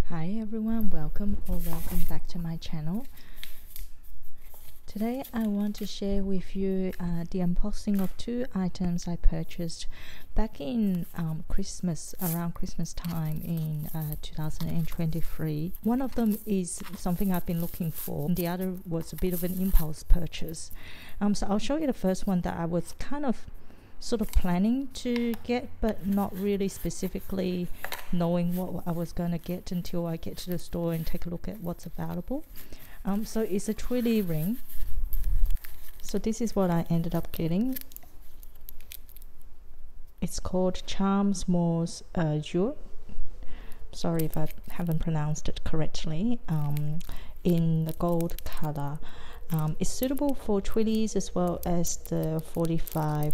Hi everyone, welcome back to my channel. Today I want to share with you the unboxing of two items I purchased back in around Christmas time in 2023. One of them is something I've been looking for, and the other was a bit of an impulse purchase. So I'll show you the first one that I was sort of planning to get, but not really specifically knowing what I was going to get until I get to the store and take a look at what's available. So it's a Twilly ring. So this is what I ended up getting. It's called Hermes Jouet. Sorry if I haven't pronounced it correctly. In the gold color. It's suitable for Twillys as well as the 45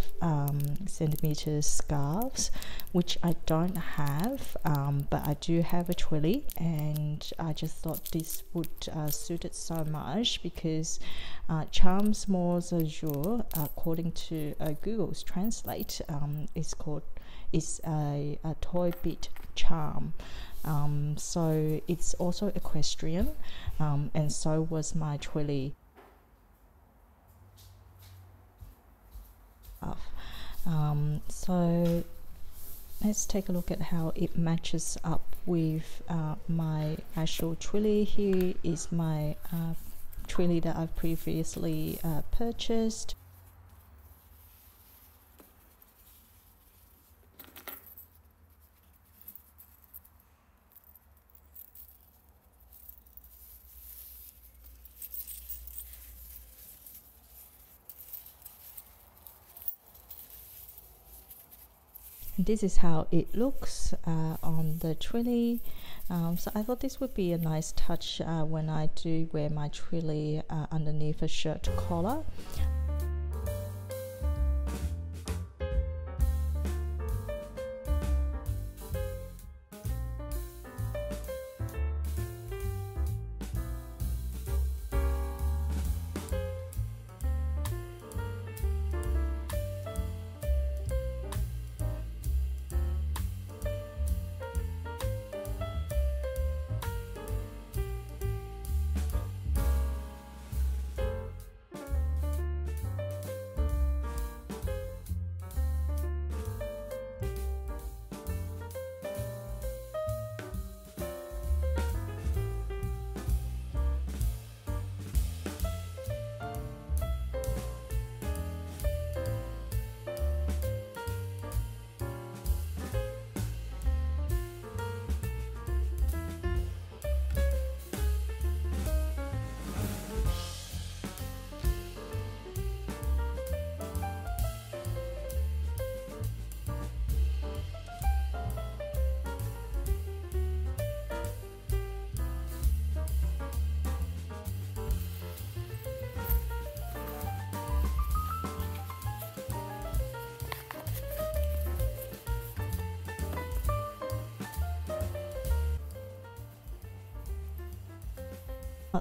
centimeters scarves, which I don't have, but I do have a Twilly, and I just thought this would suit it so much because Hermes Jouet, according to Google's Translate, is a toy bit charm. So it's also equestrian, and so was my Twilly. So let's take a look at how it matches up with my actual Twilly. Here is my Twilly that I've previously purchased. This is how it looks on the Twilly. So I thought this would be a nice touch when I do wear my Twilly underneath a shirt collar.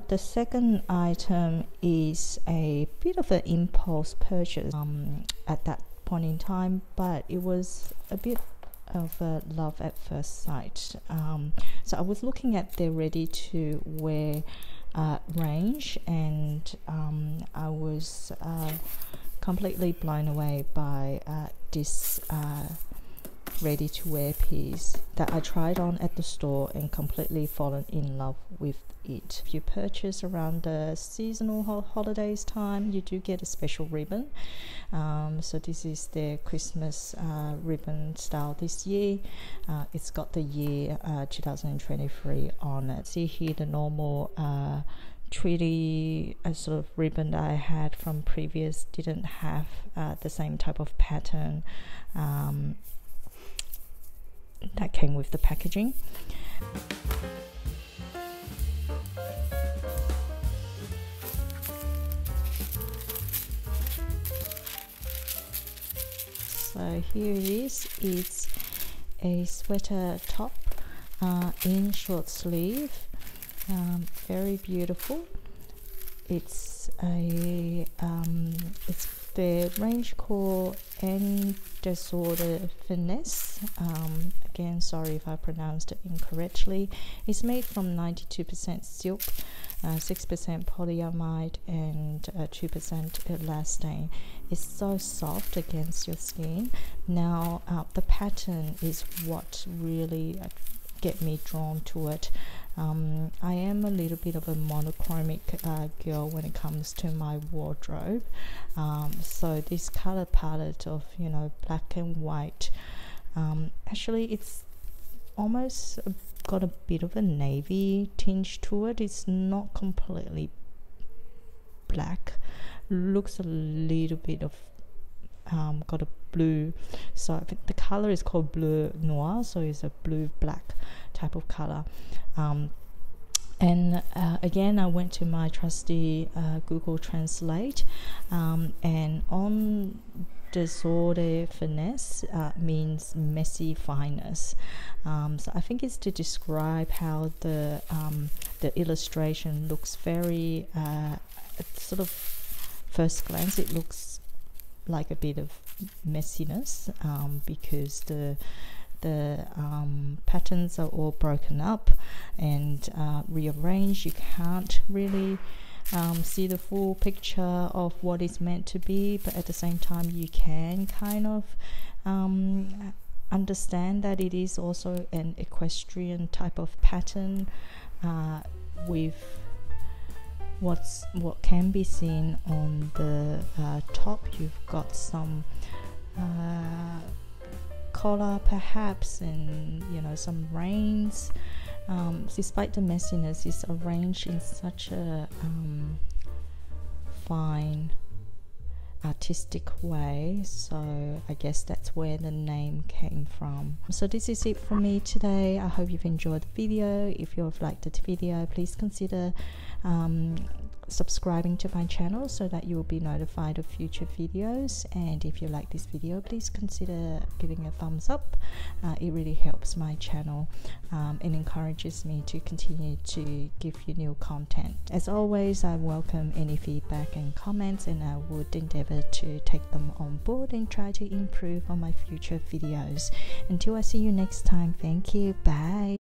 The second item is a bit of an impulse purchase at that point in time, but it was a bit of a love at first sight. So I was looking at their ready to wear range, and I was completely blown away by this ready to wear piece that I tried on at the store and completely fallen in love with it. If you purchase around the seasonal holidays time, you do get a special ribbon. So this is their Christmas ribbon style this year. It's got the year 2023 on it. See here the normal Twilly sort of ribbon that I had from previous didn't have the same type of pattern that came with the packaging. So here it is. It's a sweater top in short sleeve, very beautiful. It's a it's the range called Disorder Finesse. Again, sorry if I pronounced it incorrectly. It's made from 92% silk, 6% polyamide, and 2% elastane. It's so soft against your skin. Now, the pattern is what really get me drawn to it. I am a little bit of a monochromic girl when it comes to my wardrobe, so this color palette of, you know, black and white, actually it's almost got a bit of a navy tinge to it. It's not completely black, looks a little bit of got a blue, so I think the color is called Bleu Noir, so it's a blue black type of color. And again, I went to my trusty Google Translate, and on Disorder Finesse means messy fineness. So I think it's to describe how the illustration looks very sort of, first glance it looks like a bit of messiness, because the patterns are all broken up and rearranged. You can't really see the full picture of what it's meant to be, but at the same time you can kind of understand that it is also an equestrian type of pattern, with what can be seen on the top. You've got some collar perhaps, and you know, some reins. Despite the messiness, it's arranged in such a fine artistic way, so I guess that's where the name came from. So this is it for me today. I hope you've enjoyed the video. If you've liked the video, please consider subscribing to my channel so that you will be notified of future videos. And if you like this video, please consider giving a thumbs up. It really helps my channel and encourages me to continue to give you new content. As always, I welcome any feedback and comments, and I would endeavor to take them on board and try to improve on my future videos. Until I see you next time, thank you, bye.